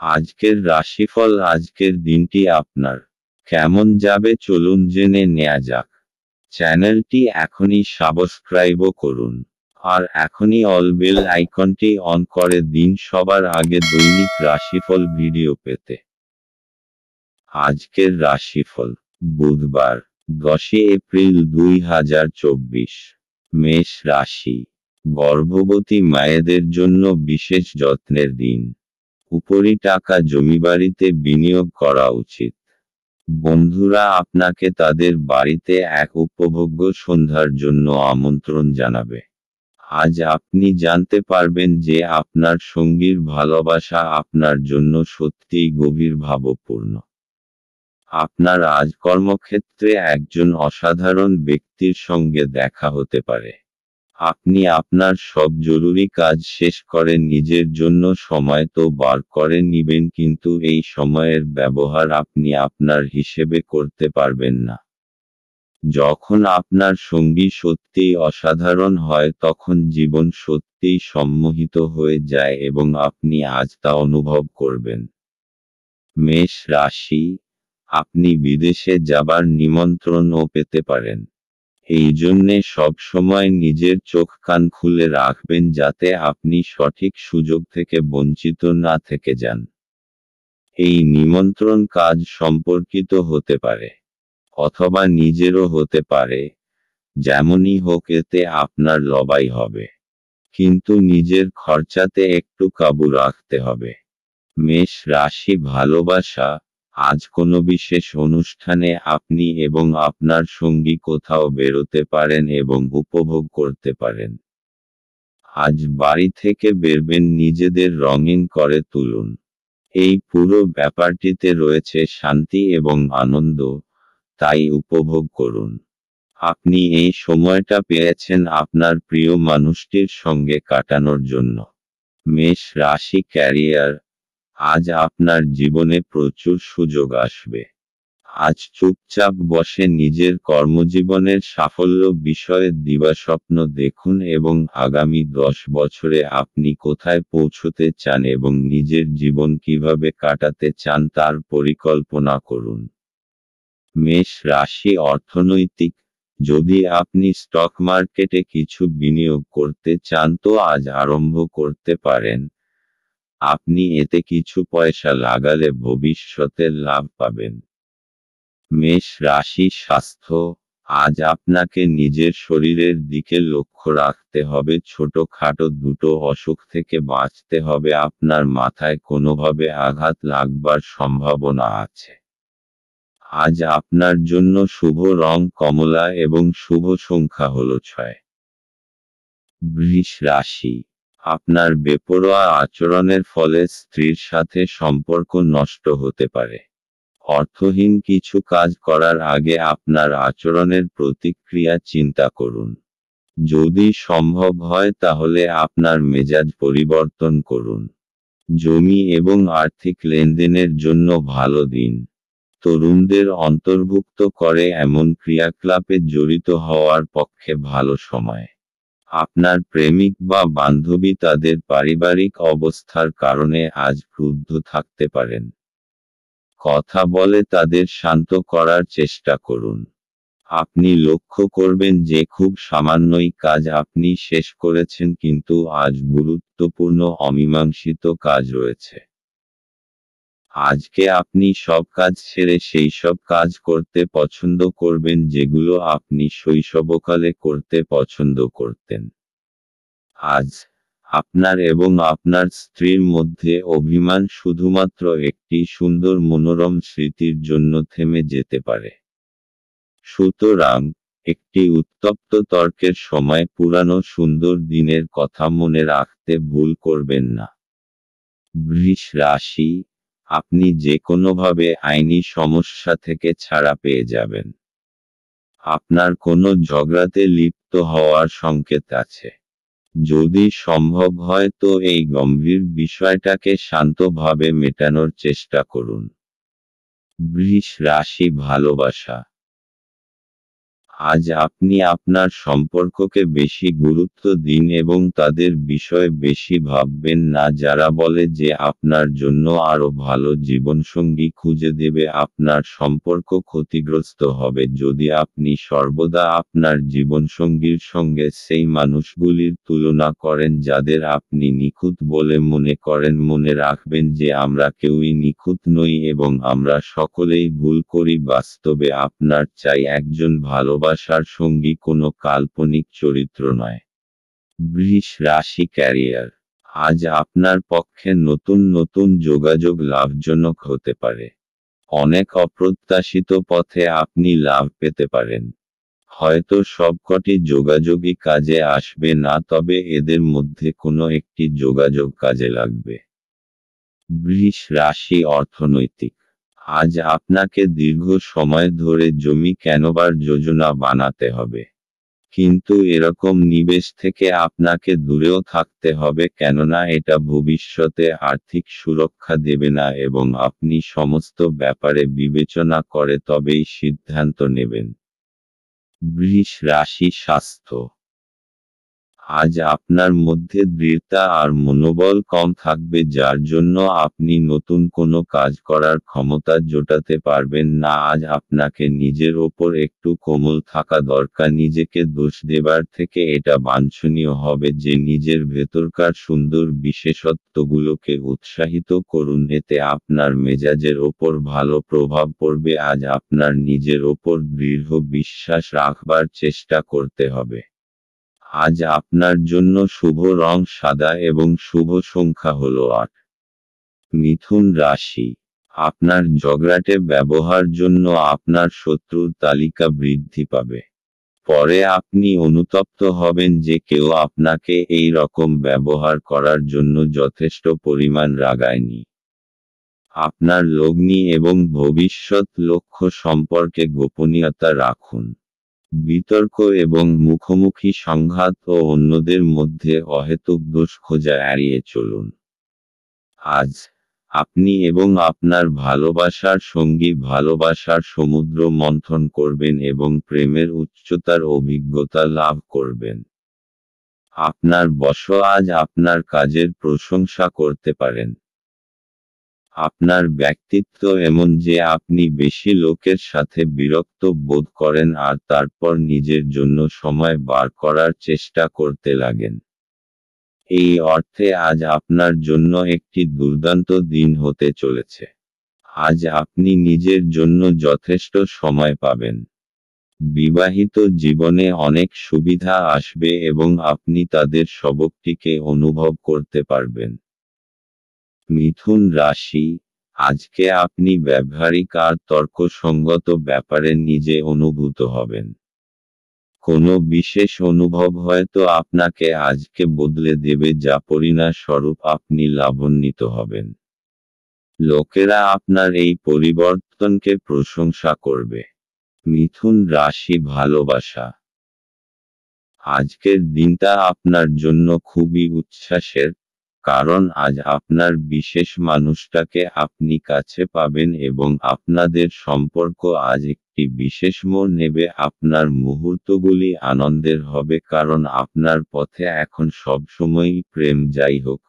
আজকের রাশিফল। আজকের দিনটি আপনার কেমন যাবে চলুন জেনে নেওয়া যাক। চ্যানেলটি এখনই সাবস্ক্রাইবও করুন, আর এখনই অল বেল আইকনটি অন করে দিন সবার আগে দৈনিক রাশিফল ভিডিও পেতে। আজকের রাশিফল বুধবার 10 এপ্রিল 2024। মেষ রাশি। গর্ভবতী মায়েদের জন্য বিশেষ যত্নের দিন। উপরি টাকা জমিবাড়িতে বিনিয়োগ করা উচিত। বন্ধুরা আপনাকে তাদের বাড়িতে এক উপভোগ্য সন্ধ্যার জন্য আমন্ত্রণ জানাবে। আজ আপনি জানতে পারবেন যে আপনার সঙ্গীর ভালোবাসা আপনার জন্য সত্যিই গভীর ভাবপূর্ণ। আপনার আজ কর্মক্ষেত্রে একজন অসাধারণ ব্যক্তির সঙ্গে দেখা হতে পারে। আপনি আপনার সব জরুরি কাজ শেষ করে নিজের জন্য সময় তো বার করে নিবেন, কিন্তু এই সময়ের ব্যবহার আপনি আপনার হিসেবে করতে পারবেন না। যখন আপনার সঙ্গী সত্যিই অসাধারণ হয় তখন জীবন সত্যিই সম্মোহিত হয়ে যায় এবং আপনি আজ তা অনুভব করবেন। মেষ রাশি। আপনি বিদেশে যাবার নিমন্ত্রণও পেতে পারেন। এই জন্যে সবসময় নিজের চোখ কান খুলে রাখবেন যাতে আপনি সঠিক সুযোগ থেকে বঞ্চিত না থেকে যান। এই নিমন্ত্রণ কাজ সম্পর্কিত হতে পারে, অথবা নিজেরও হতে পারে। যেমনই হোক এতে আপনার লবাই হবে, কিন্তু নিজের খরচাতে একটু কাবু রাখতে হবে। মেষ রাশি। ভালোবাসা। আজ কোনো বিশেষ অনুষ্ঠানে আপনি এবং আপনার সঙ্গী কোথাও বেরোতে পারেন এবং উপভোগ করতে পারেন। আজ বাড়ি থেকে বেরবেন, নিজেদের রঙিন করে তুলুন। এই পুরো ব্যাপারটিতে রয়েছে শান্তি এবং আনন্দ, তাই উপভোগ করুন। আপনি এই সময়টা পেয়েছেন আপনার প্রিয় মানুষটির সঙ্গে কাটানোর জন্য। মেষ রাশি। ক্যারিয়ার। আজ আপনার জীবনে প্রচুর সুযোগ আসবে। আজ চুপচাপ বসে নিজের কর্মজীবনের সাফল্য বিষয়ে দিবাস্বপ্ন দেখুন এবং আগামী 10 বছরে আপনি কোথায় পৌঁছতে চান এবং নিজের জীবন কিভাবে কাটাতে চান তার পরিকল্পনা করুন। মেষ রাশি। অর্থনৈতিক। যদি আপনি স্টক মার্কেটে কিছু বিনিয়োগ করতে চান তো আজ আরম্ভ করতে পারেন। আপনি এতে কিছু পয়সা লাগালে ভবিষ্যতে লাভ পাবেন। মেষ রাশি। স্বাস্থ্য। আজ আপনাকে নিজের শরীরের দিকে লক্ষ্য রাখতে হবে। ছোটখাটো দুটো অসুখ থেকে বাঁচতে হবে। আপনার মাথায় কোনোভাবে আঘাত লাগবার সম্ভাবনা আছে। আজ আপনার জন্য শুভ রং কমলা এবং শুভ সংখ্যা হল 6। বৃষ রাশি। আপনার বেপরোয়া আচরণের ফলে স্ত্রীর সাথে সম্পর্ক নষ্ট হতে পারে। অর্থহীন কিছু কাজ করার আগে আপনার আচরণের প্রতিক্রিয়া চিন্তা করুন। যদি সম্ভব হয় তাহলে আপনার মেজাজ পরিবর্তন করুন। জমি এবং আর্থিক লেনদেনের জন্য ভালো দিন। তরুণদের অন্তর্ভুক্ত করে এমন ক্রিয়াকলাপে জড়িত হওয়ার পক্ষে ভালো সময়। আপনার প্রেমিক বা বান্ধবী তাদের পারিবারিক অবস্থার কারণে আজ ক্রুদ্ধ থাকতে পারেন। কথা বলে তাদের শান্ত করার চেষ্টা করুন। আপনি লক্ষ্য করবেন যে খুব সামান্যই কাজ আপনি শেষ করেছেন, কিন্তু আজ গুরুত্বপূর্ণ অমীমাংসিত কাজ রয়েছে। আজকে আপনি সব কাজ ছেড়ে সেই সব কাজ করতে পছন্দ করবেন যেগুলো আপনি শৈশবকালে করতে পছন্দ করতেন। আজ আপনার এবং আপনার স্ত্রীর মধ্যে অভিমান শুধুমাত্র একটি সুন্দর মনোরম স্মৃতির জন্য থেমে যেতে পারে। সুতরাং একটি উত্তপ্ত তর্কের সময় পুরানো সুন্দর দিনের কথা মনে রাখতে ভুল করবেন না। বৃষ রাশি। আপনি যে কোনোভাবে আইনি সমস্যা থেকে ছাড়া পেয়ে যাবেন। আপনার কোনো ঝগড়াতে লিপ্ত হওয়ার সংকেত আছে। যদি সম্ভব হয় তো এই গম্ভীর বিষয়টাকে শান্তভাবে মেটানোর চেষ্টা করুন। বৃষ রাশি। ভালোবাসা। আজ আপনি আপনার সম্পর্ককে বেশি গুরুত্ব দিন এবং তাদের বিষয়ে বেশি ভাববেন না যারা বলে যে আপনার জন্য আরও ভালো জীবনসঙ্গী খুঁজে দেবে। আপনার সম্পর্ক ক্ষতিগ্রস্ত হবে যদি আপনি সর্বদা আপনার জীবনসঙ্গীর সঙ্গে সেই মানুষগুলির তুলনা করেন যাদের আপনি নিখুঁত বলে মনে করেন। মনে রাখবেন যে আমরা কেউই নিখুঁত নই এবং আমরা সকলেই ভুল করি। বাস্তবে আপনার চাই একজন ভালোবাসার সঙ্গী, কোনো কাল্পনিক চরিত্র নয়। বৃষ রাশি ক্যারিয়ার। আজ আপনার পক্ষে নতুন নতুন যোগাযোগ লাভজনক হতে পারে। অনেক অপ্রত্যাশিত পথে আপনি লাভ পেতে পারেন। হয়তো সবকটি যোগাযোগই কাজে আসবে না, তবে এদের মধ্যে কোনো একটি যোগাযোগ কাজে লাগবে। বৃষ রাশি অর্থনৈতিক। আজ আপনাকে দীর্ঘ সময় ধরে জমি কেনবার যোজনা বানাতে হবে। কিন্তু এরকম নিবেশ থেকে আপনাকে দূরেও থাকতে হবে, কেননা এটা ভবিষ্যতে আর্থিক সুরক্ষা দেবে না এবং আপনি সমস্ত ব্যাপারে বিবেচনা করে তবেই সিদ্ধান্ত নেবেন। বৃষ রাশি স্বাস্থ্য। আজ আপনার মধ্যে দৃঢ়তা আর মনোবল কম থাকবে, যার জন্য আপনি নতুন কোনো কাজ করার ক্ষমতা জোটাতে পারবেন না। আজ আপনাকে নিজের ওপর একটু কোমল থাকা দরকার। নিজেকে দোষ দেবার থেকে এটা বাঞ্ছনীয় হবে যে নিজের ভেতরকার সুন্দর বিশেষত্বগুলোকে উৎসাহিত করুন, এতে আপনার মেজাজের ওপর ভালো প্রভাব পড়বে। আজ আপনার নিজের ওপর দৃঢ় বিশ্বাস রাখবার চেষ্টা করতে হবে। আজ আপনার জন্য শুভ রং সাদা এবং শুভ সংখ্যা হলো 8। মিথুন রাশি। আপনার ঝগড়াটে ব্যবহার জন্য আপনার শত্রুর তালিকা বৃদ্ধি পাবে। পরে আপনি অনুতপ্ত হবেন যে কেউ আপনাকে এই রকম ব্যবহার করার জন্য যথেষ্ট পরিমাণ রাগায়নি। আপনার লগ্নি এবং ভবিষ্যৎ লক্ষ্য সম্পর্কে গোপনীয়তা রাখুন। বিতর্ক এবং মুখোমুখি সংঘাত ও অন্যদের মধ্যে অহেতুক দোষ খোঁজা এড়িয়ে চলুন। আজ আপনি এবং আপনার ভালোবাসার সঙ্গী ভালোবাসার সমুদ্র মন্থন করবেন এবং প্রেমের উচ্চতার অভিজ্ঞতা লাভ করবেন। আপনার বস আজ আপনার কাজের প্রশংসা করতে পারেন। আপনার ব্যক্তিত্ব এমন যে আপনি বেশি লোকের সাথে বিরক্ত বোধ করেন আর তারপর নিজের জন্য সময় বার করার চেষ্টা করতে লাগেন। এই অর্থে আজ আপনার জন্য একটি দুর্দান্ত দিন হতে চলেছে। আজ আপনি নিজের জন্য যথেষ্ট সময় পাবেন। বিবাহিত জীবনে অনেক সুবিধা আসবে এবং আপনি তাদের সবকটিকে অনুভব করতে পারবেন। মিথুন রাশি। আজকে আপনি ব্যবহারিক আর তর্কসঙ্গত ব্যাপারে নিজে অনুভূত হবেন। কোনো বিশেষ অনুভব হয়তো আপনাকে আজকে বদলে দেবে, যা পরিণামস্বরূপ আপনি লাভান্বিত হবেন। লোকেরা আপনার এই পরিবর্তনকে প্রশংসা করবে। মিথুন রাশি ভালোবাসা। আজকের দিনটা আপনার জন্য খুবই উচ্ছ্বাসের, কারণ আজ আপনার বিশেষ মানুষটাকে আপনি কাছে পাবেন এবং আপনাদের সম্পর্ক আজ একটি বিশেষ মোড় নেবে। আপনার মুহূর্তগুলি আনন্দের হবে, কারণ আপনার পথে এখন সবসময়ই প্রেম। যাই হোক,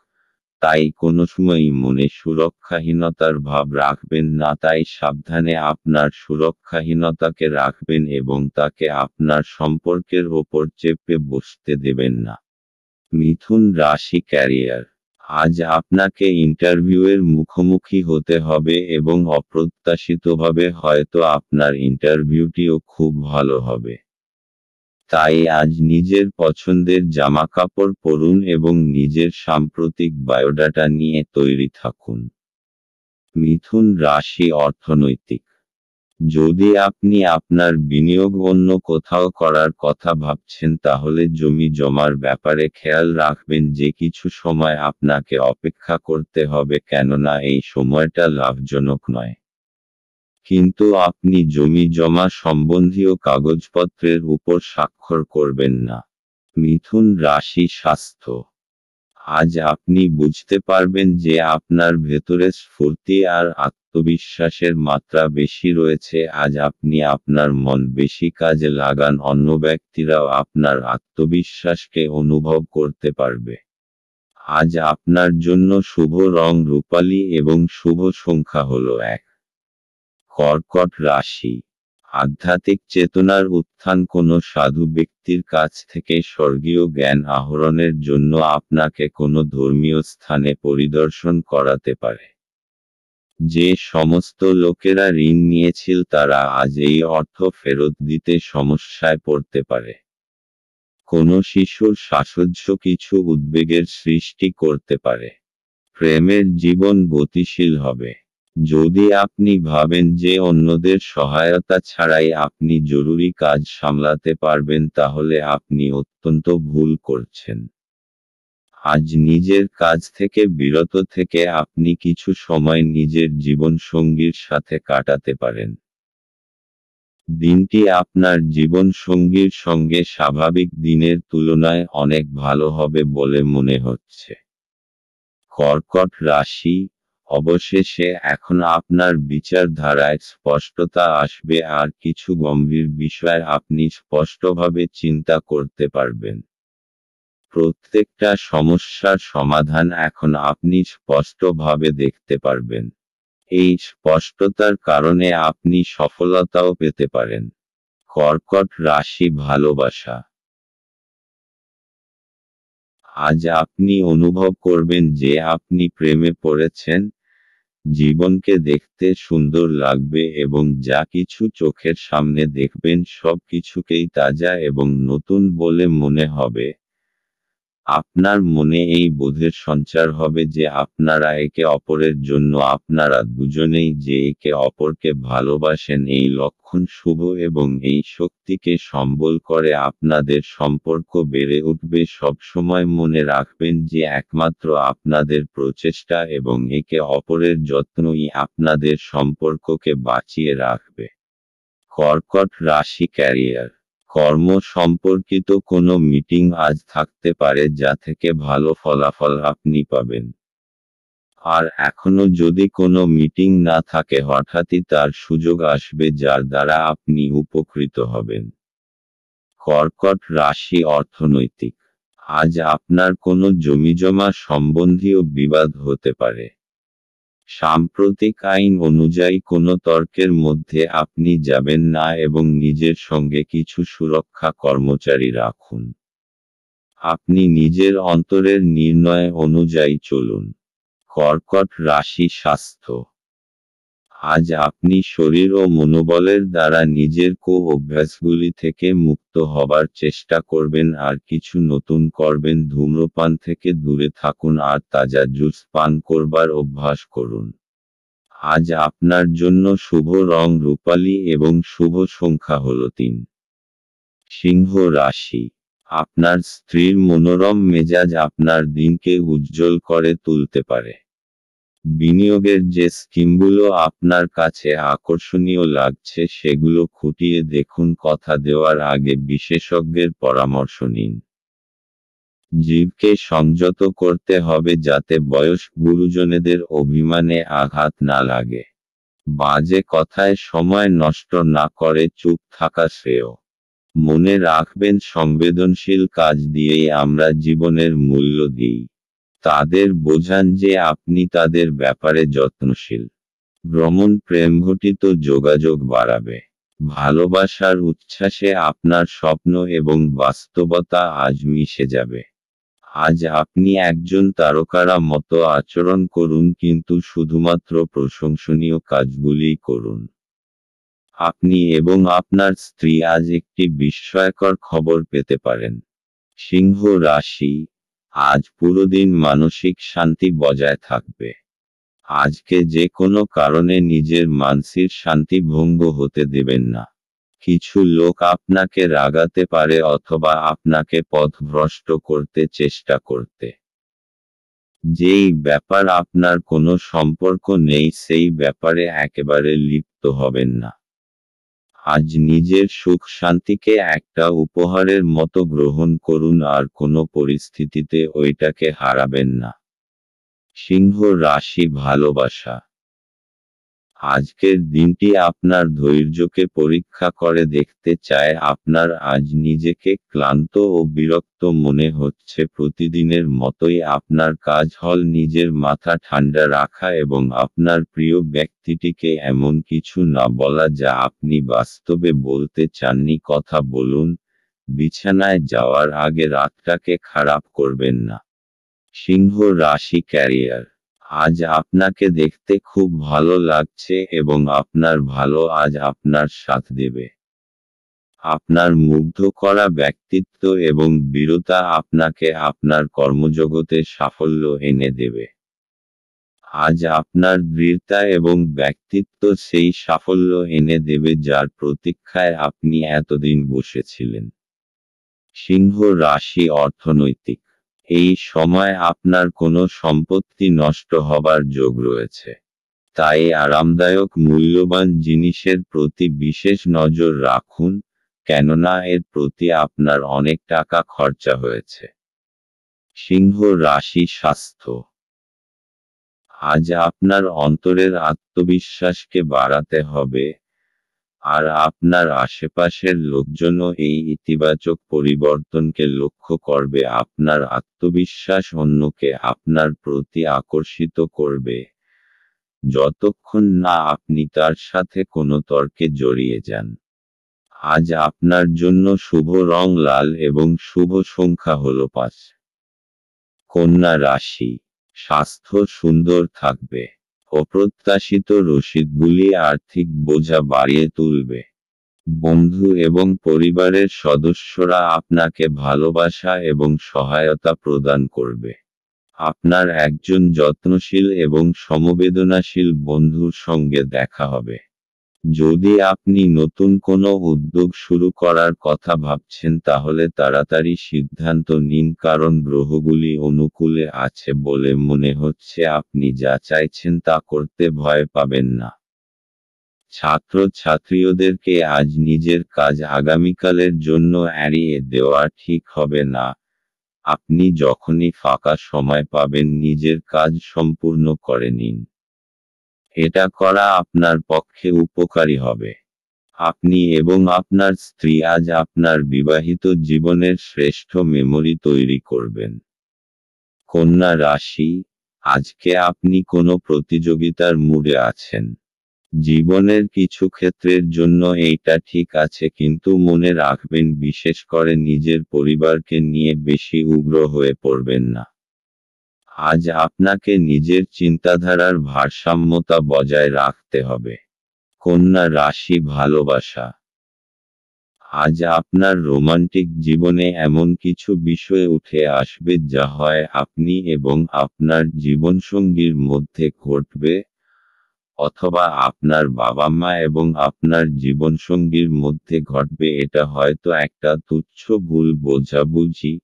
তাই কোনো সময়ই মনে সুরক্ষাহীনতার ভাব রাখবেন না। তাই সাবধানে আপনার সুরক্ষাহীনতাকে রাখবেন এবং তাকে আপনার সম্পর্কের ওপর চেপে বসতে দেবেন না। মিথুন রাশি ক্যারিয়ার। আজ আপনাকে ইন্টারভিউয়ের মুখোমুখি হতে হবে এবং অপ্রত্যাশিতভাবে হয়তো আপনার ইন্টারভিউটিও খুব ভালো হবে। তাই আজ নিজের পছন্দের জামাকাপড় পরুন এবং নিজের সাম্প্রতিক বায়োডাটা নিয়ে তৈরি থাকুন। মিথুন রাশি অর্থনৈতিক। যদি আপনি আপনার বিনিয়োগ অন্য কোথাও করার কথা ভাবছেন, তাহলে জমি জমার ব্যাপারে খেয়াল রাখবেন যে কিছু সময় আপনাকে অপেক্ষা করতে হবে, কেননা এই সময়টা লাভজনক নয়। কিন্তু আপনি জমি জমা সম্বন্ধীয় কাগজপত্রের উপর স্বাক্ষর করবেন না। মিথুন রাশি স্বাস্থ্য। আজ আপনি বুঝতে পারবেন যে আপনার ভেতরে স্ফূর্তি আর আত্মবিশ্বাসের মাত্রা বেশি রয়েছে। আজ আপনি আপনার মন বেশি কাজে লাগান, অন্য ব্যক্তিরাও আপনার আত্মবিশ্বাসকে অনুভব করতে পারবে। আজ আপনার জন্য শুভ রং রূপালী এবং শুভ সংখ্যা হল 1। কর্কট রাশি, আধ্যাত্মিক চেতনার উত্থান কোনো সাধু ব্যক্তির কাছ থেকে স্বর্গীয় জ্ঞান আহরণের জন্য আপনাকে কোনো ধর্মীয় স্থানে পরিদর্শন করাতে পারে। যে সমস্ত লোকেরা ঋণ নিয়েছিল তারা আজ এই অর্থ ফেরত দিতে সমস্যায় পড়তে পারে। কোনো শিশুর সাহচর্য কিছু উদ্বেগের সৃষ্টি করতে পারে। প্রেমের জীবন গতিশীল হবে। যদি আপনি ভাবেন যে অন্যদের সহায়তা ছাড়াই আপনি জরুরি কাজ সামলাতে পারবেন তাহলে আপনি অত্যন্ত ভুল করছেন। আজ নিজের কাজ থেকে বিরত থেকে আপনি কিছু সময় নিজের জীবনসঙ্গীর সাথে কাটাতে পারেন। দিনটি আপনার জীবনসঙ্গীর সঙ্গে স্বাভাবিক দিনের তুলনায় অনেক ভালো হবে বলে মনে হচ্ছে। কর্কট রাশি, অবশেষে এখন আপনার বিচারধারায় স্পষ্টতা আসবে আর কিছু গম্ভীর বিষয় আপনি স্পষ্টভাবে চিন্তা করতে পারবেন। প্রত্যেকটা সমস্যার সমাধান এখন আপনি স্পষ্টভাবে দেখতে পারবেন। এই স্পষ্টতার কারণে আপনি সফলতাও পেতে পারেন। কর্কট রাশি, ভালোবাসা। আজ আপনি অনুভব করবেন যে আপনি প্রেমে পড়েছেন। জীবনকে দেখতে সুন্দর লাগবে এবং যা কিছু চোখের সামনে দেখবেন সব কিছুকেই তাজা এবং নতুন বলে মনে হবে। আপনার মনে এই বোধের সঞ্চার হবে যে আপনারা একে অপরের জন্য আপনারা দুজনেই যে একে অপরকে ভালোবাসেন। এই লক্ষণ শুভ এবং এই শক্তিকে সম্বল করে আপনাদের সম্পর্ক বেড়ে উঠবে। সবসময় মনে রাখবেন যে একমাত্র আপনাদের প্রচেষ্টা এবং একে অপরের যত্নই আপনাদের সম্পর্ককে বাঁচিয়ে রাখবে। কর্কট রাশি, ক্যারিয়ার। কর্ম সম্পর্কিত কোনো মিটিং আজ থাকতে পারে যা থেকে ভালো ফলাফল আপনি পাবেন। আর এখনো যদি কোনো মিটিং না থাকে হঠাৎই তার সুযোগ আসবে যার দ্বারা আপনি উপকৃত হবেন। কর্কট রাশি, অর্থনৈতিক। আজ আপনার কোনো জমিজমা সম্বন্ধীয় বিবাদ হতে পারে। সাম্প্রতিক আইন অনুযায়ী কোনো তর্কের মধ্যে আপনি যাবেন না এবং নিজের সঙ্গে কিছু সুরক্ষা কর্মচারী রাখুন। আপনি নিজের অন্তরের নির্ণয় অনুযায়ী চলুন। কর্কট রাশি, স্বাস্থ্য। আজ আপনি শরীর ও মনোবলের দ্বারা নিজের অভ্যাসগুলি থেকে মুক্ত হবার চেষ্টা করবেন আর কিছু নতুন করবেন। ধূম্রপান থেকে দূরে থাকুন আর তাজা জুস পান করবার অভ্যাস করুন। আজ আপনার জন্য শুভ রং রূপালী এবং শুভ সংখ্যা হল 3। সিংহ রাশি, আপনার স্ত্রীর মনোরম মেজাজ আপনার দিনকে উজ্জ্বল করে তুলতে পারে। বিনিয়োগের যে স্কিমগুলো আপনার কাছে আকর্ষণীয় লাগছে সেগুলো খুঁটিয়ে দেখুন। কথা দেওয়ার আগে বিশেষজ্ঞের পরামর্শ নিন। জীবকে সংযত করতে হবে যাতে বয়স্ক গুরুজনেদের অভিমানে আঘাত না লাগে। বাজে কথায় সময় নষ্ট না করে চুপ থাকা শ্রেয়। মনে রাখবেন সংবেদনশীল কাজ দিয়েই আমরা জীবনের মূল্য দিই। তাদের বোঝান যে আপনি তাদের ব্যাপারে যত্নশীল। ভ্রমণ প্রেমঘটিত যোগাযোগ বাড়াবে। ভালোবাসার উচ্ছ্বাসে আপনার স্বপ্ন এবং বাস্তবতা আজ মিশে যাবে। আজ আপনি একজন তারকারা মতো আচরণ করুন কিন্তু শুধুমাত্র প্রশংসনীয় কাজগুলিই করুন। আপনি এবং আপনার স্ত্রী আজ একটি বিস্ময়কর খবর পেতে পারেন। সিংহ রাশি, আজ পুরো দিন মানসিক শান্তি বজায় থাকবে। আজকে যে কোনো কারণে নিজের মানসিক শান্তি ভঙ্গ হতে দেবেন না। কিছু লোক আপনাকে রাগাতে পারে অথবা আপনাকে পথভ্রষ্ট করতে চেষ্টা করতে। যেই ব্যাপার আপনার কোনো সম্পর্ক নেই সেই ব্যাপারে একেবারে লিপ্ত হবেন না। আজ নিজের সুখ শান্তিকে একটা উপহারের মতো গ্রহণ করুন আর কোনো পরিস্থিতিতে ওইটাকে হারাবেন না। সিংহ রাশি ভালোবাসা। আজকের দিনটি আপনার ধৈর্যকে পরীক্ষা করে দেখতে চায়। আপনার আজ নিজেকে ক্লান্ত ও বিরক্ত মনে হচ্ছে। প্রতিদিনের মতোই আপনার কাজ হল নিজের মাথা ঠান্ডা রাখা এবং আপনার প্রিয় ব্যক্তিটিকে এমন কিছু না বলা যা আপনি বাস্তবে বলতে চাননি। কথা বলুন, বিছানায় যাওয়ার আগে রাতটাকে খারাপ করবেন না। সিংহ রাশি ক্যারিয়ার। আজ আপনাকে দেখতে খুব ভালো লাগছে এবং আপনার ভালো আজ আপনার সাথ দেবে। আপনার মুগ্ধ করা ব্যক্তিত্ব এবং বীরতা আপনাকে আপনার কর্মজগতে সাফল্য এনে দেবে। আজ আপনার দৃঢ়তা এবং ব্যক্তিত্ব সেই সাফল্য এনে দেবে যার প্রতীক্ষায় আপনি এতদিন বসেছিলেন। সিংহ রাশি অর্থনৈতিক। এই সময় আপনার কোনো সম্পত্তি নষ্ট হবার যোগ রয়েছে। তাই আরামদায়ক মূল্যবান জিনিসের প্রতি বিশেষ নজর রাখুন, কেননা এর প্রতি আপনার অনেক টাকা খরচা হয়েছে। সিংহ রাশি স্বাস্থ্য। আজ আপনার অন্তরের আত্মবিশ্বাসকে বাড়াতে হবে, আর আপনার আশেপাশের লোকজনও এই ইতিবাচক পরিবর্তনকে লক্ষ্য করবে। আপনার আত্মবিশ্বাস অন্যকে আপনার প্রতি আকর্ষিত করবে, যতক্ষণ না আপনি তার সাথে কোনো তর্কে জড়িয়ে যান। আজ আপনার জন্য শুভ রং লাল এবং শুভ সংখ্যা হল 5। কন্যা রাশি। স্বাস্থ্য সুন্দর থাকবে। অপ্রত্যাশিত রসিদগুলি আর্থিক বোঝা বাড়িয়ে তুলবে। বন্ধু এবং পরিবারের সদস্যরা আপনাকে ভালোবাসা এবং সহায়তা প্রদান করবে। আপনার একজন যত্নশীল এবং সমবেদনাশীল বন্ধুর সঙ্গে দেখা হবে। যদি আপনি নতুন কোনো উদ্যোগ শুরু করার কথা ভাবছেন তাহলে তাড়াতাড়ি সিদ্ধান্ত নিন, কারণ গ্রহগুলি অনুকূলে আছে বলে মনে হচ্ছে। আপনি যা চাইছেন তা করতে ভয় পাবেন না। ছাত্রছাত্রীদেরকে আজ নিজের কাজ আগামীকালের জন্য এড়িয়ে দেওয়া ঠিক হবে না। আপনি যখনই ফাঁকা সময় পাবেন নিজের কাজ সম্পূর্ণ করে নিন। এটা করা আপনার পক্ষে উপকারী হবে। আপনি এবং আপনার স্ত্রী আজ আপনার বিবাহিত জীবনের শ্রেষ্ঠ মেমরি তৈরি করবেন। কন্যা রাশি। আজকে আপনি কোনো প্রতিযোগিতার মুডে আছেন। জীবনের কিছু ক্ষেত্রের জন্য এইটা ঠিক আছে, কিন্তু মনে রাখবেন বিশেষ করে নিজের পরিবারকে নিয়ে বেশি উগ্র হয়ে পড়বেন না। আজ আপনাকে নিজের চিন্তাধারার ভারসাম্যতা বজায় রাখতে হবে। কন্যা রাশি ভালোবাসা। আজ আপনার রোমান্টিক জীবনে এমন কিছু বিষয় উঠে আসবে যা হয় আপনি এবং আপনার জীবনসঙ্গীর মধ্যে ঘটবে, অথবা আপনার বাবা মা এবং আপনার জীবনসঙ্গীর মধ্যে ঘটবে। এটা হয়তো একটা তুচ্ছ ভুল বোঝাবুঝি,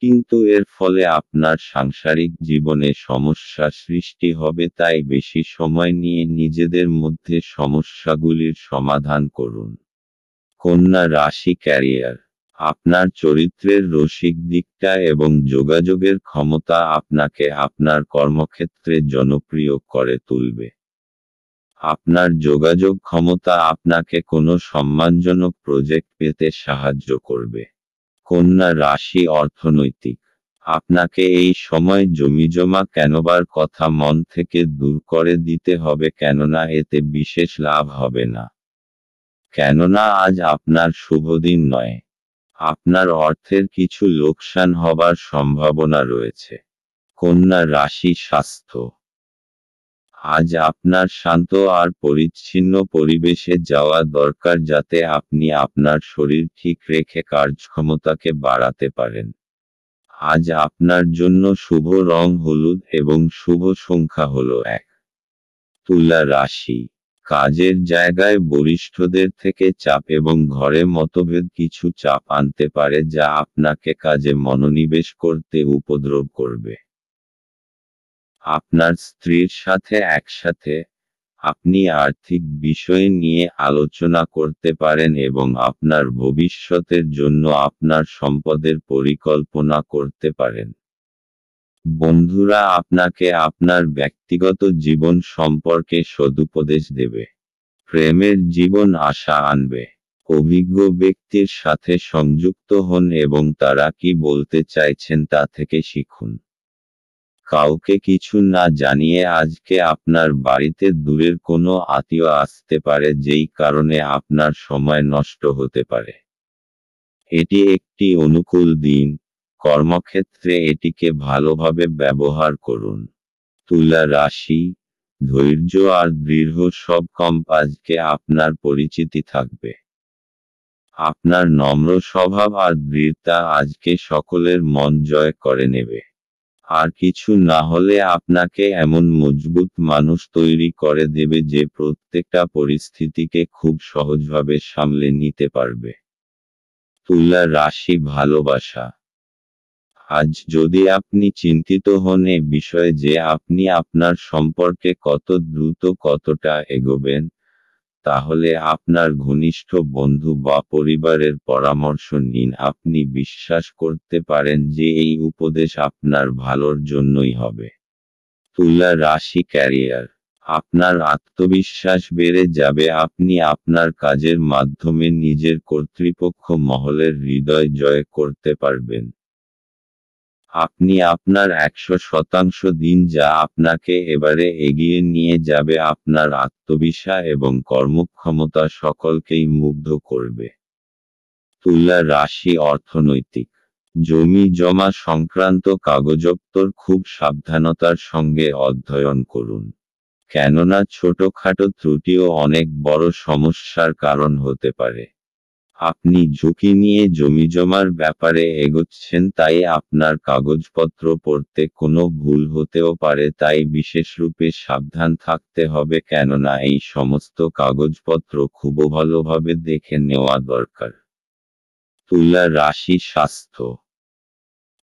কিন্তু এর ফলে আপনার সাংসারিক জীবনে সমস্যা সৃষ্টি হবে। তাই বেশি সময় নিয়ে নিজেদের মধ্যে সমস্যাগুলির সমাধান করুন। কন্যা রাশি ক্যারিয়ার। আপনার চরিত্রের রসিক দিকটা এবং যোগাযোগের ক্ষমতা আপনাকে আপনার কর্মক্ষেত্রে জনপ্রিয় করে তুলবে। আপনার যোগাযোগ ক্ষমতা আপনাকে কোনো সম্মানজনক প্রজেক্ট পেতে সাহায্য করবে। কন্যা রাশি অর্থনৈতিক। আপনাকে এই সময় জমিজমা কেনবার কথা মন থেকে দূর করে দিতে হবে, কেননা এতে বিশেষ লাভ হবে না। কেননা আজ আপনার শুভদিন নয়। আপনার অর্থের কিছু লোকসান হবার সম্ভাবনা রয়েছে। কন্যা রাশি স্বাস্থ্য। আজ আপনার শান্ত আর পরিচ্ছন্ন পরিবেশে যাওয়া দরকার, যাতে আপনি আপনার শরীর ঠিক রেখে কার্যক্ষমতাকে বাড়াতে পারেন। আজ আপনার জন্য শুভ রং হলুদ এবং শুভ সংখ্যা হল 1। তুলা রাশি। কাজের জায়গায় বরিষ্ঠদের থেকে চাপ এবং ঘরে মতভেদ কিছু চাপ আনতে পারে, যা আপনাকে কাজে মনোনিবেশ করতে উপদ্রব করবে। আপনার স্ত্রীর সাথে একসাথে আপনি আর্থিক বিষয় নিয়ে আলোচনা করতে পারেন এবং আপনার ভবিষ্যতের জন্য আপনার সম্পদের পরিকল্পনা করতে পারেন। বন্ধুরা আপনাকে আপনার ব্যক্তিগত জীবন সম্পর্কে সদুপদেশ দেবে। প্রেমের জীবন আশা আনবে। অভিজ্ঞ ব্যক্তির সাথে সংযুক্ত হন এবং তারা কি বলতে চাইছেন তা থেকে শিখুন। কাউকে কিছু না জানিয়ে আজকে আপনার বাড়িতে দূরের কোনো আত্মীয় আসতে পারে, যেই কারণে আপনার সময় নষ্ট হতে পারে। এটি একটি অনুকূল দিন, কর্মক্ষেত্রে এটিকে ভালোভাবে ব্যবহার করুন। তুলা রাশি, ধৈর্য আর দৃঢ় সব আজকে আপনার পরিচিতি থাকবে। আপনার নম্র স্বভাব আর দৃঢ়তা আজকে সকলের মন জয় করে নেবে। আর কিছু না হলে আপনাকে এমন মজবুত মানুষ তৈরি করে দেবে যে প্রত্যেকটা পরিস্থিতিকে খুব সহজভাবে সামলে নিতে পারবে। তুলা রাশি, ভালোবাসা। আজ যদি আপনি চিন্তিত হন এ বিষয়ে যে আপনি আপনার সম্পর্কে কত দ্রুত কতটা এগোবেন, তাহলে আপনার ঘনিষ্ঠ বন্ধু বা পরিবারের পরামর্শ নিন। আপনি বিশ্বাস করতে পারেন যে এই উপদেশ আপনার ভালোর জন্যই হবে। তুলা রাশি, ক্যারিয়ার। আপনার আত্মবিশ্বাস বেড়ে যাবে। আপনি আপনার কাজের মাধ্যমে নিজের কর্তৃপক্ষ মহলের হৃদয় জয় করতে পারবেন। আপনি আপনার 100% দিন যা আপনাকে এবারে এগিয়ে নিয়ে যাবে। আপনার আত্মবিশ্বাস এবং কর্মক্ষমতা সকলকেই মুগ্ধ করবে। তুলা রাশি, অর্থনৈতিক। জমি জমা সংক্রান্ত কাগজপত্র খুব সাবধানতার সঙ্গে অধ্যয়ন করুন, কেননা ছোটখাটো ত্রুটিও অনেক বড় সমস্যার কারণ হতে পারে। আপনি ঝুঁকি নিয়ে জমিজমার ব্যাপারে এগোচ্ছেন, তাই আপনার কাগজপত্র পড়তে কোনো ভুল হতেও পারে, তাই বিশেষরূপে সাবধান থাকতে হবে, কেননা এই সমস্ত কাগজপত্র খুব ভালোভাবে দেখে নেওয়া দরকার। তুলা রাশি, স্বাস্থ্য।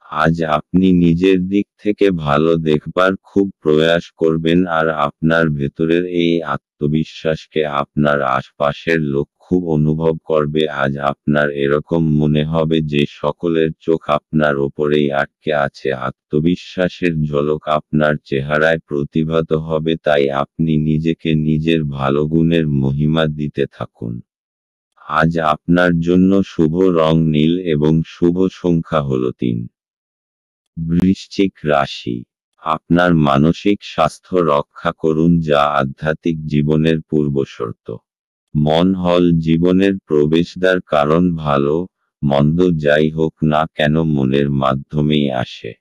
আজ আপনি নিজের দিক থেকে ভালো দেখবার খুব প্রয়াস করবেন আর আপনার ভেতরের এই আত্মবিশ্বাসকে আপনার আশপাশের লোক খুব অনুভব করবে। আজ আপনার এরকম মনে হবে যে সকলের চোখ আপনার ওপরেই আটকে আছে। আত্মবিশ্বাসের ঝলক আপনার চেহারায় প্রতিভাত হবে, তাই আপনি নিজেকে নিজের ভালো গুণের মহিমা দিতে থাকুন। আজ আপনার জন্য শুভ রং নীল এবং শুভ সংখ্যা হল 3। বৃশ্চিক রাশি। আপনার মানসিক স্বাস্থ্য রক্ষা করুন, যা আধ্যাত্মিক জীবনের পূর্বশর্ত। মন হল জীবনের প্রবেশদ্বার, কারণ ভালো মন্দ যাই হোক না কেন মনের মাধ্যমেই আসে।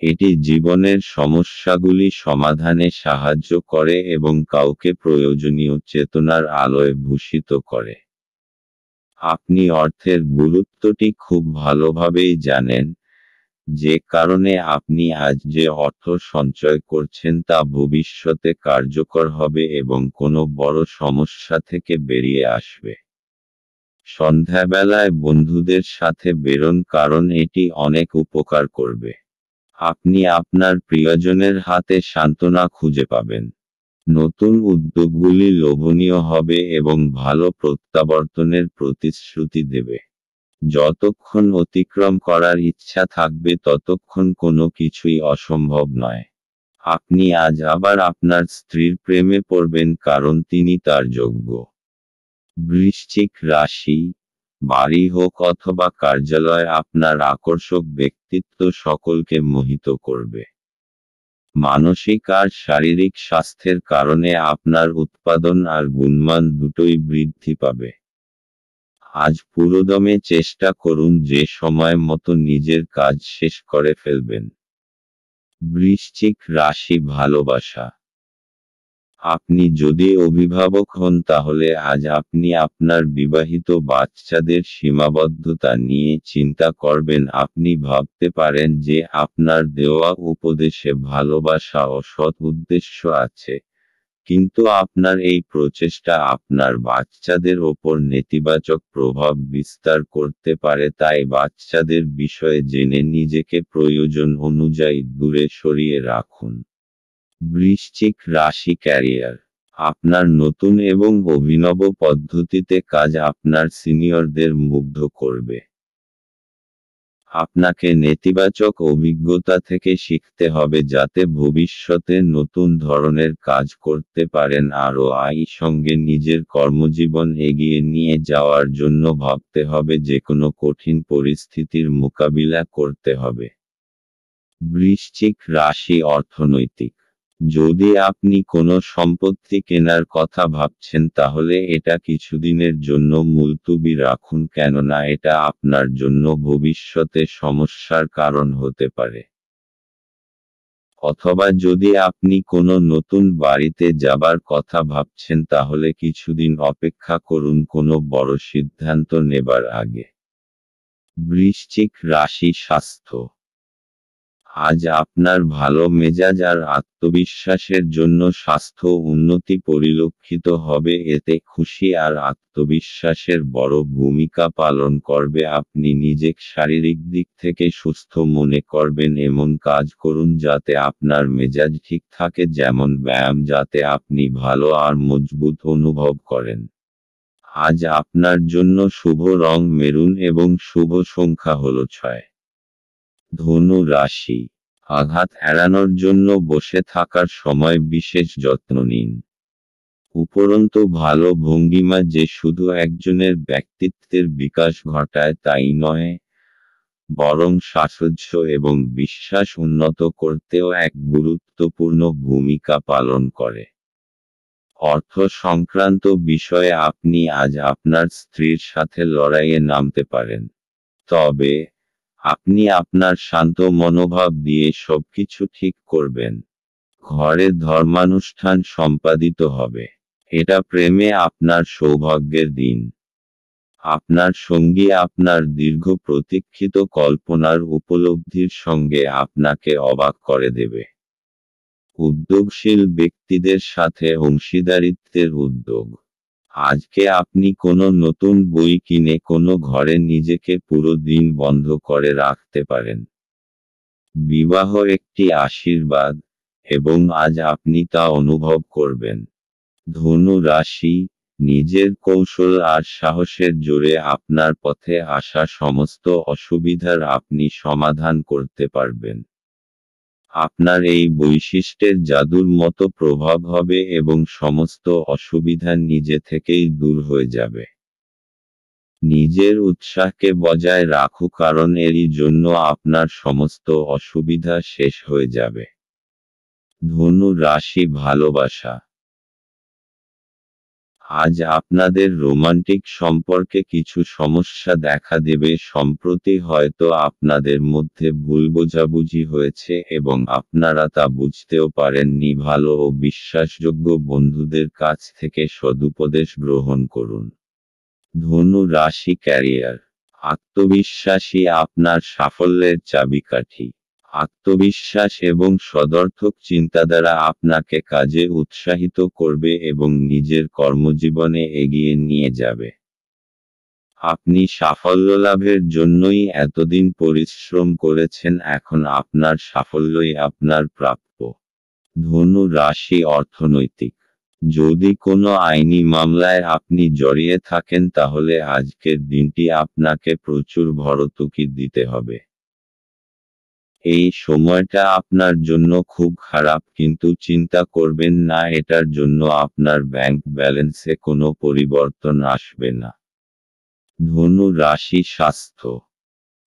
এটি জীবনের সমস্যাগুলি সমাধানে সাহায্য করে এবং কাউকে প্রয়োজনীয় চেতনার আলোয় ভূষিত করে। আপনি অর্থের গুরুত্বটি খুব ভালোভাবেই জানেন, যে কারণে আপনি আজ যে অর্থ সঞ্চয় করছেন তা ভবিষ্যতে কার্যকর হবে এবং কোনো বড় সমস্যা থেকে বেরিয়ে আসবে। সন্ধ্যাবেলায় বন্ধুদের সাথে বেরোন, কারণ এটি অনেক উপকার করবে। আপনি আপনার প্রিয়জনের হাতে সান্ত্বনা খুঁজে পাবেন। নতুন উদ্যোগগুলি লোভনীয় হবে এবং ভালো প্রত্যাবর্তনের প্রতিশ্রুতি দেবে। যতক্ষণ অতিক্রম করার ইচ্ছা থাকবে ততক্ষণ কোনো কিছুই অসম্ভব নয়। আপনি আজ আবার আপনার স্ত্রীর প্রেমে পড়বেন, কারণ তিনি তার যোগ্য। বৃশ্চিক রাশি। বাড়ি হোক অথবা কার্যালয়, আপনার আকর্ষক ব্যক্তিত্ব সকলকে মোহিত করবে। মানসিক আর শারীরিক স্বাস্থ্যের কারণে আপনার উৎপাদন আর গুণমান দুটোই বৃদ্ধি পাবে। আজ পুরোদমে চেষ্টা করুন যে সময় মতো নিজের কাজ শেষ করে ফেলবেন। বৃশ্চিক রাশি, ভালোবাসা। আপনি যদি অভিভাবক হন তাহলে আজ আপনি আপনার বিবাহিত বাচ্চাদের সীমাবদ্ধতা নিয়ে চিন্তা করবেন। আপনি ভাবতে পারেন যে আপনার দেওয়া উপদেশে ভালোবাসা ও সৎ উদ্দেশ্য আছে, কিন্তু আপনার এই প্রচেষ্টা আপনার বাচ্চাদের ওপর নেতিবাচক প্রভাব বিস্তার করতে পারে, তাই বাচ্চাদের বিষয়ে জেনে নিজেকে প্রয়োজন অনুযায়ী দূরে সরিয়ে রাখুন। বৃশ্চিক রাশি ক্যারিয়ার। আপনার নতুন এবং অভিনব পদ্ধতিতে কাজ আপনার সিনিয়রদের মুগ্ধ করবে। আপনাকে নেতিবাচক অভিজ্ঞতা থেকে শিখতে হবে যাতে ভবিষ্যতে নতুন ধরনের কাজ করতে পারেন আরও সঙ্গে নিজের কর্মজীবন এগিয়ে নিয়ে যাওয়ার জন্য ভাবতে হবে যেকোনো কঠিন পরিস্থিতির মোকাবিলা করতে হবে। বৃশ্চিক রাশি অর্থনৈতিক। যদি আপনি কোনো সম্পত্তি কেনার কথা ভাবছেন তাহলে এটা কিছুদিনের জন্য মুলতুবি রাখুন কেননা এটা আপনার জন্য ভবিষ্যতে সমস্যার কারণ হতে পারে। অথবা যদি আপনি কোনো নতুন বাড়িতে যাবার কথা ভাবছেন তাহলে কিছুদিন অপেক্ষা করুন কোনো বড় সিদ্ধান্ত নেবার আগে। বৃশ্চিক রাশি স্বাস্থ্য। আজ আপনার ভালো মেজাজ আর আত্মবিশ্বাসের জন্য স্বাস্থ্য উন্নতি পরিলক্ষিত হবে এতে খুশি আর আত্মবিশ্বাসের বড় ভূমিকা পালন করবে আপনি নিজেকে শারীরিক দিক থেকে সুস্থ মনে করবেন এমন কাজ করুন যাতে আপনার মেজাজ ঠিক থাকে যেমন ব্যায়াম যাতে আপনি ভালো আর মজবুত অনুভব করেন। আজ আপনার জন্য শুভ রং মেরুন এবং শুভ সংখ্যা হলো 6। ধনু রাশি। আঘাত এড়ানোর জন্য বসে থাকার সময় বিশেষ যত্ন নিন। উপরন্তু ভালো ভঙ্গিমা যে শুধু একজনের ব্যক্তিত্বের বিকাশ ঘটায় তাই নয়, বরং সাহস এবং বিশ্বাস উন্নত করতেও এক গুরুত্বপূর্ণ ভূমিকা পালন করে। অর্থ সংক্রান্ত বিষয়ে আপনি আজ আপনার স্ত্রীর সাথে লড়াইয়ে নামতে পারেন। তবে আপনি আপনার শান্ত মনোভাব দিয়ে সবকিছু ঠিক করবেন। ঘরে ধর্মানুষ্ঠান সম্পাদিত হবে। এটা প্রেমে আপনার সৌভাগ্যের দিন। আপনার সঙ্গী আপনার দীর্ঘ প্রতীক্ষিত কল্পনার উপলব্ধির সঙ্গে আপনাকে অবাক করে দেবে। উদ্যোগশীল ব্যক্তিদের সাথে অংশীদারিত্বের উদ্যোগ। আজকে আপনি কোনো নতুন বই কিনে কোনো ঘরে নিজেকে পুরো দিন বন্ধ করে রাখতে পারেন। বিবাহ একটি আশীর্বাদ, এবং আজ আপনি তা অনুভব করবেন। ধনু রাশি। নিজের কৌশল আর সাহসের জোরে আপনার পথে আসা সমস্ত অসুবিধার আপনি সমাধান করতে পারবেন। আপনার এই বৈশিষ্ট্যের জাদুর মতো প্রভাব হবে এবং সমস্ত অসুবিধা নিজে থেকেই দূর হয়ে যাবে। নিজের উৎসাহকে বজায় রাখুন কারণ এরই জন্য আপনার সমস্ত অসুবিধা শেষ হয়ে যাবে। ধনু রাশি ভালোবাসা। আজ আপনাদের রোমান্টিক সম্পর্কে কিছু সমস্যা দেখা দেবে সম্প্রতি হয়তো আপনাদের মধ্যে ভুল বোঝাবুঝি হয়েছে এবং আপনারা তা বুঝতেও পারেননি ভালো ও বিশ্বাসযোগ্য বন্ধুদের কাছ থেকে সদুপদেশ গ্রহণ করুন। ধনু রাশি ক্যারিয়ার। আত্মবিশ্বাসী আপনার সাফল্যের চাবিকাঠি। আত্মবিশ্বাস এবং সদর্থক চিন্তাধারা আপনাকে কাজে উৎসাহিত করবে এবং নিজের কর্মজীবনে এগিয়ে নিয়ে যাবে। আপনি সাফল্য লাভের জন্যই এতদিন পরিশ্রম করেছেন এখন আপনার সাফল্যই আপনার প্রাপ্য। ধনু রাশি অর্থনৈতিক। যদি কোনো আইনি মামলায় আপনি জড়িয়ে থাকেন তাহলে আজকের দিনটি আপনাকে প্রচুর ভর্তুকি দিতে হবে। এই সময়টা আপনার জন্য খুব খারাপ কিন্তু চিন্তা করবেন না এটার জন্য আপনার ব্যাংক ব্যালেন্সে কোনো পরিবর্তন আসবে না। ধনু রাশি স্বাস্থ্য।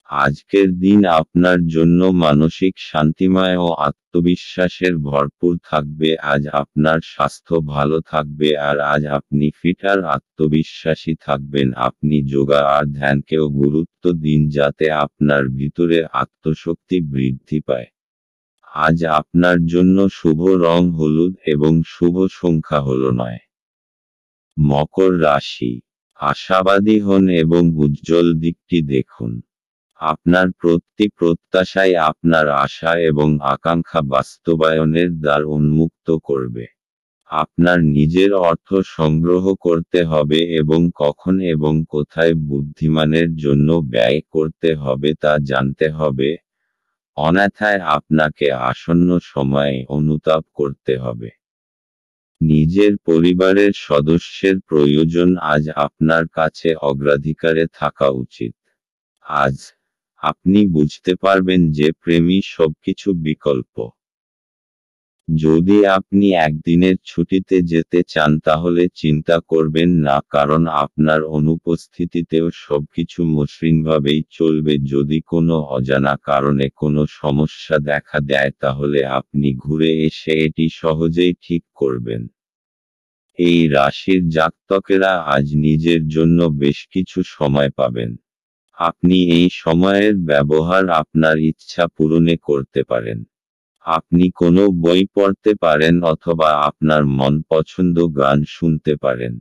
আজকের দিন আপনার জন্য মানসিক শান্তিময় ও আত্মবিশ্বাসের ভরপুর থাকবে আজ আপনার স্বাস্থ্য ভালো থাকবে আর আজ আপনি ফিট আর আত্মবিশ্বাসী থাকবেন আপনি যোগা আর ধ্যানকেও গুরুত্ব দিন যাতে আপনার ভিতরে আত্মশক্তি বৃদ্ধি পায়। আজ আপনার জন্য শুভ রং হলুদ এবং শুভ সংখ্যা হলো 9। মকর রাশি। আশাবাদী হন এবং উজ্জ্বল দিকটি দেখুন। আপনার প্রতি প্রত্যাশাই আপনার আশা এবং আকাঙ্ক্ষা বাস্তবায়নের দ্বার উন্মুক্ত করবে। আপনার নিজের অর্থ সংগ্রহ করতে হবে এবং কখন এবং কোথায় বুদ্ধিমানের জন্য ব্যয় করতে হবে তা জানতে হবে। অন্যথায় আপনাকে আসন্ন সময়ে অনুতাপ করতে হবে। নিজের পরিবারের সদস্যের প্রয়োজন আজ আপনার কাছে অগ্রাধিকারে থাকা উচিত। আজ আপনি বুঝতে পারবেন যে প্রেমই সবকিছু বিকল্প। যদি আপনি একদিনের ছুটিতে যেতে চান তাহলে চিন্তা করবেন না, কারণ আপনার অনুপস্থিতিতেও সবকিছু মসৃণভাবেই চলবে। যদি কোনো অজানা কারণে কোনো সমস্যা দেখা দেয় তাহলে আপনি ঘুরে এসে এটি সহজেই ঠিক করবেন। এই রাশির জাতকেরা আজ নিজের জন্য বেশ কিছু সময় পাবেন। আপনি এই সময়ের ব্যবহার আপনার ইচ্ছা পূরণে করতে পারেন। আপনি কোনো বই পড়তে পারেন অথবা আপনার মন পছন্দ গান শুনতে পারেন।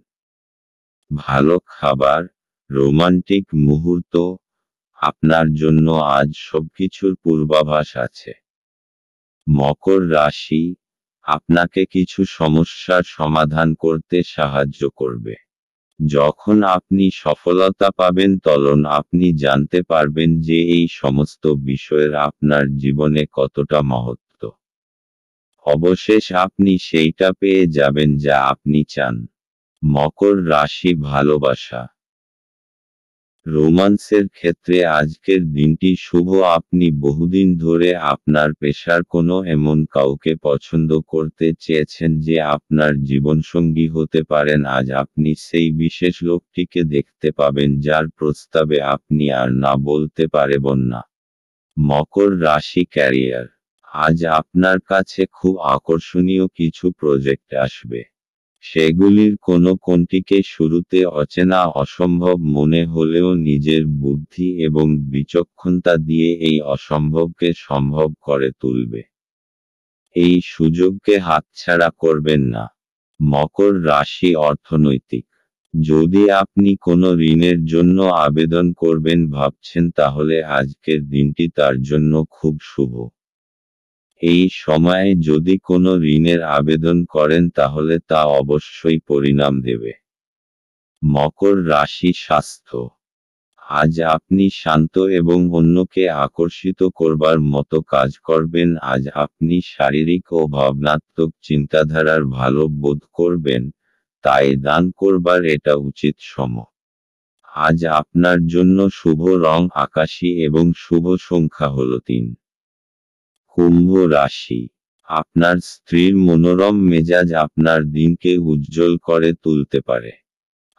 ভালো খাবার, রোমান্টিক মুহূর্ত, আপনার জন্য আজ সবকিছুর পূর্বাভাস আছে। মকর রাশি আপনাকে কিছু সমস্যার সমাধান করতে সাহায্য করবে। যখন আপনি সফলতা পাবেন তখন আপনি জানতে পারবেন যে এই সমস্ত বিষয়ের আপনার জীবনে কতটা মহত্ব। অবশেষ আপনি সেইটা পেয়ে যাবেন যা আপনি চান। মকর রাশি ভালোবাসা, রোমান্সের ক্ষেত্রে আজকের দিনটি শুভ। আপনি বহুদিন ধরে আপনার পেশার কোনো এমন কাউকে পছন্দ করতে চেয়েছেন যে আপনার জীবনসঙ্গী হতে পারেন। আজ আপনি সেই বিশেষ লোকটিকে দেখতে পাবেন যার প্রস্তাবে আপনি আর না বলতে পারবেন না। মকর রাশি ক্যারিয়ার, আজ আপনার কাছে খুব আকর্ষণীয় কিছু প্রজেক্ট আসবে। সেগুলির কোনটিকে শুরুতে অচেনা অসম্ভব মনে হলেও নিজের বুদ্ধি এবং বিচক্ষণতা দিয়ে এই অসম্ভবকে সম্ভব করে তুলবে। এই সুযোগকে হাতছাড়া করবেন না। মকর রাশি অর্থনৈতিক, যদি আপনি কোনো ঋণের জন্য আবেদন করবেন ভাবছেন তাহলে আজকের দিনটি তার জন্য খুব শুভ। এই সময়ে যদি কোনো ঋণের আবেদন করেন তাহলে তা অবশ্যই পরিণাম দেবে। মকর রাশি স্বাস্থ্য, আজ আপনি শান্ত এবং অন্যকে আকর্ষিত করবার মতো কাজ করবেন। আজ আপনি শারীরিক ও ভাবনাত্মক চিন্তাধারার ভালো বোধ করবেন, তাই দান করবার এটা উচিত সময়। আজ আপনার জন্য শুভ রং আকাশী এবং শুভ সংখ্যা হল 3। কুম্ভ রাশি, আপনার স্ত্রীর মনোরম মেজাজ আপনার দিনকে উজ্জ্বল করে তুলতে পারে।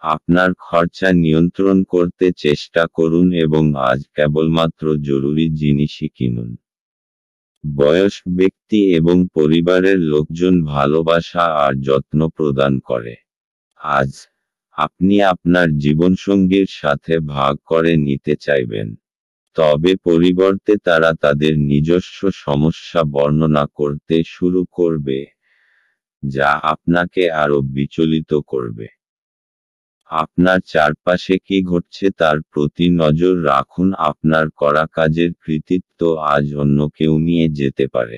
আপনার খরচা নিয়ন্ত্রণ করতে চেষ্টা করুন এবং আজ কেবলমাত্র জরুরি জিনিসই কিনুন। বয়স্ক ব্যক্তি এবং পরিবারের লোকজন ভালোবাসা আর যত্ন প্রদান করে। আজ আপনি আপনার জীবনসঙ্গীর সাথে ভাগ করে নিতে চাইবেন, তবে পরিবর্তে তারা তাদের নিজস্ব সমস্যা বর্ণনা করতে শুরু করবে, যা আপনাকে আরও বিচলিত করবে। আপনার চারপাশে কি ঘটছে তার প্রতি নজর রাখুন। আপনার করা কাজের কৃতিত্ব আজ অন্য কেউ নিয়ে যেতে পারে।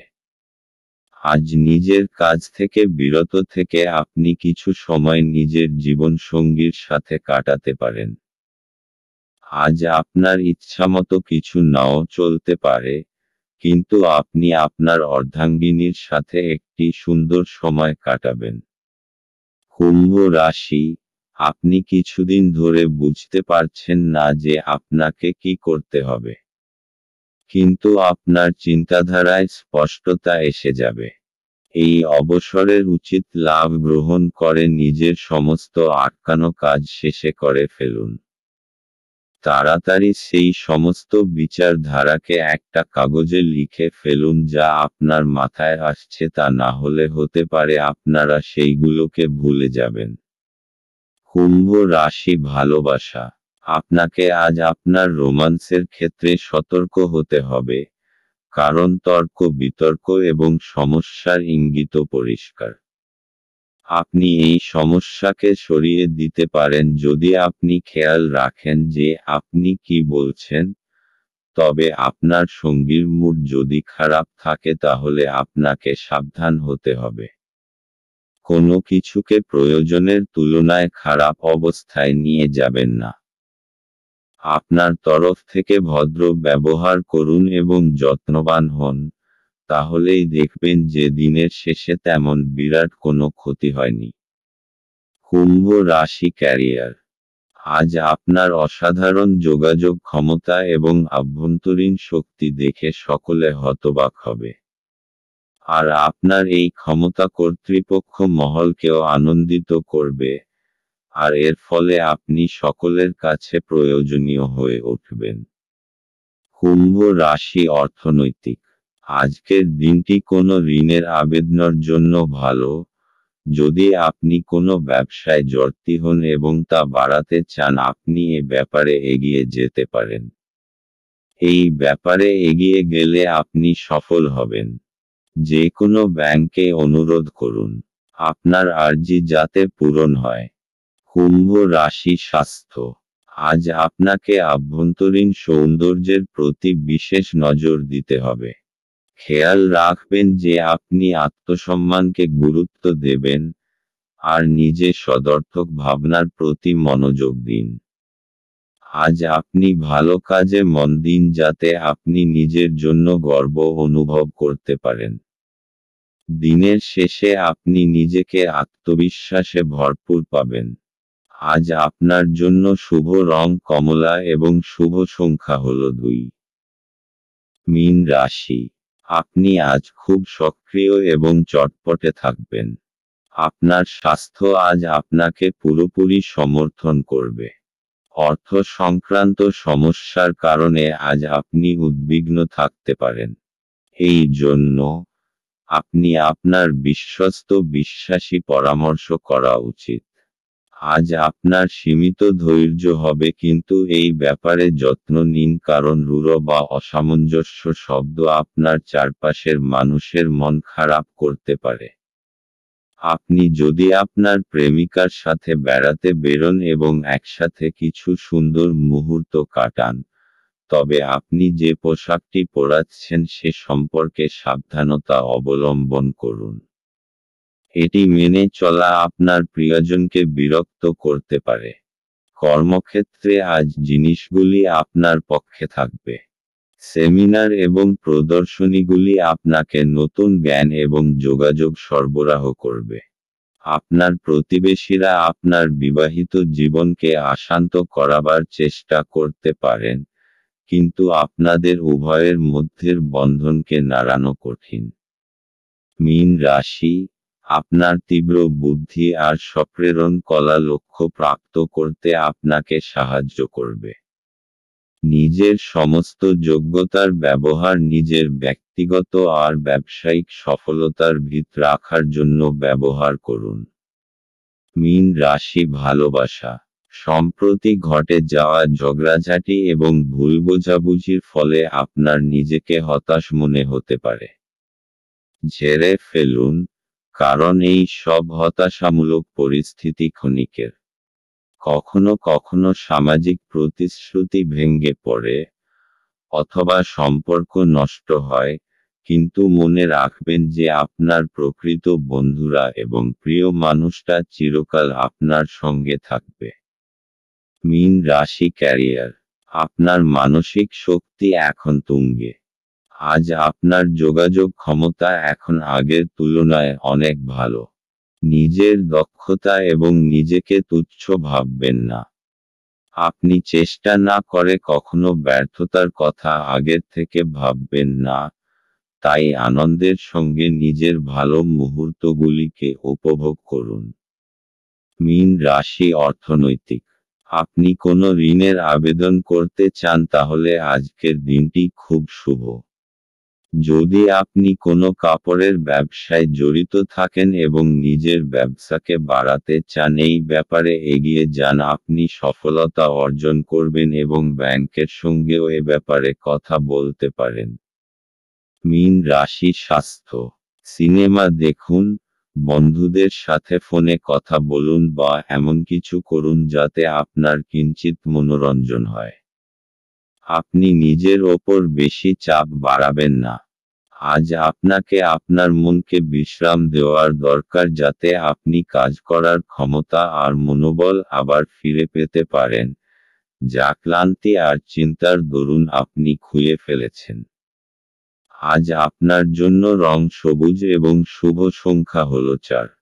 আজ নিজের কাজ থেকে বিরত থেকে আপনি কিছু সময় নিজের জীবনসঙ্গীর সাথে কাটাতে পারেন। আজ আপনার ইচ্ছামতো কিছু নাও চলতে পারে, কিন্তু আপনি আপনার অর্ধাঙ্গিনীর সাথে একটি সুন্দর সময় কাটাবেন। কুম্ভ রাশি, আপনি কিছুদিন ধরে বুঝতে পারছেন না যে আপনাকে কি করতে হবে, কিন্তু আপনার চিন্তাধারায় স্পষ্টতা এসে যাবে। এই অবসরের উচিত লাভ গ্রহণ করে নিজের সমস্ত আটকানো কাজ শেষে করে ফেলুন। তাড়াতাড়ি সেই সমস্ত বিচারধারাকে একটা কাগজে লিখে ফেলুন যা আপনার মাথায় আসছে, তা না হলে হতে পারে আপনারা সেইগুলোকে ভুলে যাবেন। কুম্ভ রাশি ভালোবাসা, আপনাকে আজ আপনার রোমান্সের ক্ষেত্রে সতর্ক হতে হবে, কারণ তর্ক বিতর্ক এবং সমস্যার ইঙ্গিত পরিষ্কার। আপনি এই সমস্যাকে সরিয়ে দিতে পারেন যদি আপনি খেয়াল রাখেন যে আপনি কি বলছেন, তবে আপনার সঙ্গীর মুড যদি খারাপ থাকে তাহলে আপনাকে সাবধান হতে হবে। কোনো কিছুকে প্রয়োজনের তুলনায় খারাপ অবস্থায় নিয়ে যাবেন না। আপনার তরফ থেকে ভদ্র ব্যবহার করুন এবং যত্নবান হন, তাহলেই দেখবেন যে দিনের শেষে তেমন বিরাট কোনো ক্ষতি হয়নি। কুম্ভ রাশি ক্যারিয়ার। আজ আপনার অসাধারণ যোগাযোগ ক্ষমতা এবং আভ্যন্তরীণ শক্তি দেখে সকলে হতবাক হবে। আর আপনার এই ক্ষমতা কর্তৃপক্ষ মহলকেও আনন্দিত করবে, আর এর ফলে আপনি সকলের কাছে প্রয়োজনীয় হয়ে উঠবেন। কুম্ভ রাশি অর্থনৈতিক। আজকের দিনটি কোনো ঋণের আবেদনের জন্য ভালো, যদি আপনি কোনো ব্যবসায় জড়িত হন এবং তা বাড়াতে চান আপনি এ ব্যাপারে এগিয়ে যেতে পারেন। এই ব্যাপারে এগিয়ে গেলে আপনি সফল হবেন। যে কোনো ব্যাংকে অনুরোধ করুন, আপনার আর্জি যাতে পূরণ হয়। কুম্ভ রাশি স্বাস্থ্য। আজ আপনাকে আভ্যন্তরীণ সৌন্দর্যের প্রতি বিশেষ নজর দিতে হবে। খেয়াল রাখবেন যে আপনি আত্মসম্মানকে গুরুত্ব দেবেন, আর নিজের সদর্থক ভাবনার প্রতি মনোযোগ দিন। আজ আপনি ভালো কাজে মন দিন যাতে আপনি নিজের জন্য গর্ব অনুভব করতে পারেন। দিনের শেষে আপনি নিজেকে আত্মবিশ্বাসে ভরপুর পাবেন। আজ আপনার জন্য শুভ রং কমলা এবং শুভ সংখ্যা হল 2। মীন রাশি। আপনি আজ খুব সক্রিয় এবং চটপটে থাকবেন। আপনার স্বাস্থ্য আজ আপনাকে পুরোপুরি সমর্থন করবে। অর্থ সংক্রান্ত সমস্যার কারণে আজ আপনি উদ্বিগ্ন থাকতে পারেন। এই জন্য আপনি আপনার বিশ্বস্ত বিশ্বাসী পরামর্শ করা উচিত। আজ আপনার সীমিত ধৈর্য হবে কিন্তু এই ব্যাপারে যত্ন নিন কারণ রূঢ় বা অসামঞ্জস্য শব্দ আপনার চারপাশের মানুষের মন খারাপ করতে পারে। আপনি যদি আপনার প্রেমিকার সাথে বেড়াতে বেরোন এবং একসাথে কিছু সুন্দর মুহূর্ত কাটান, তবে আপনি যে পোশাকটি পরাচ্ছেন সে সম্পর্কে সাবধানতা অবলম্বন করুন। এটি মেনে চলা আপনার প্রিয়জনকে বিরক্ত করতে পারে। কর্মক্ষেত্রে আজ জিনিসগুলি আপনার পক্ষে থাকবে। সেমিনার এবং প্রদর্শনীগুলি আপনাকে নতুন জ্ঞান এবং যোগাযোগ সরবরাহ করবে। আপনার প্রতিবেশীরা আপনার বিবাহিত জীবনকে অশান্ত করাবার চেষ্টা করতে পারেন, কিন্তু আপনাদের উভয়ের মধ্যের বন্ধনকে নাড়ানো কঠিন। মীন রাশি। আপনার তীব্র বুদ্ধি আর সপ্রেরণ কলা লক্ষ্য প্রাপ্ত করতে আপনাকে সাহায্য করবে। নিজের সমস্ত যোগ্যতার ব্যবহার নিজের ব্যক্তিগত আর ব্যবসায়িক সফলতার ভিত রাখার জন্য ব্যবহার করুন। মীন রাশি ভালোবাসা। সম্প্রতি ঘটে যাওয়া ঝগড়াঝাটি এবং ভুল বোঝাবুঝির ফলে আপনার নিজেকে হতাশ মনে হতে পারে। ঝেড়ে ফেলুন, কারণ এই সব হতাশামূলক পরিস্থিতি ক্ষণিকের। কখনো কখনো সামাজিক প্রতিশ্রুতি ভেঙে পড়ে, অথবা সম্পর্ক নষ্ট হয়, কিন্তু মনে রাখবেন যে আপনার প্রকৃত বন্ধুরা এবং প্রিয় মানুষটা চিরকাল আপনার সঙ্গে থাকবে। মীন রাশি ক্যারিয়ার। আপনার মানসিক শক্তি এখন তুঙ্গে। আজ আপনার যোগাযোগ ক্ষমতা এখন আগের তুলনায় অনেক ভালো। নিজের দক্ষতা এবং নিজেকে তুচ্ছ ভাববেন না। আপনি চেষ্টা না করে কখনো ব্যর্থতার কথা আগের থেকে ভাববেন না, তাই আনন্দের সঙ্গে নিজের ভালো মুহূর্তগুলিকে উপভোগ করুন। মীন রাশি অর্থনৈতিক। আপনি কোনো ঋণের আবেদন করতে চান তাহলে আজকের দিনটি খুব শুভ। যদি আপনি কোনো কাপড়ের ব্যবসায় জড়িত থাকেন এবং নিজের ব্যবসাকে বাড়াতে চান এই ব্যাপারে এগিয়ে যান আপনি সফলতা অর্জন করবেন এবং ব্যাংকের সঙ্গেও এ ব্যাপারে কথা বলতে পারেন। মীন রাশি স্বাস্থ্য। সিনেমা দেখুন, বন্ধুদের সাথে ফোনে কথা বলুন বা এমন কিছু করুন যাতে আপনার কিঞ্চিৎ মনোরঞ্জন হয়। আপনি নিজের ওপর বেশি চাপ বাড়াবেন না। আজ আপনাকে আপনার মনকে বিশ্রাম দেওয়ার দরকার যাতে আপনি কাজ করার ক্ষমতা আর মনোবল আবার ফিরে পেতে পারেন, যা ক্লান্তি আর চিন্তার দরুন আপনি খুলে ফেলেছেন। আজ আপনার জন্য রং সবুজ এবং শুভ সংখ্যা হল 4।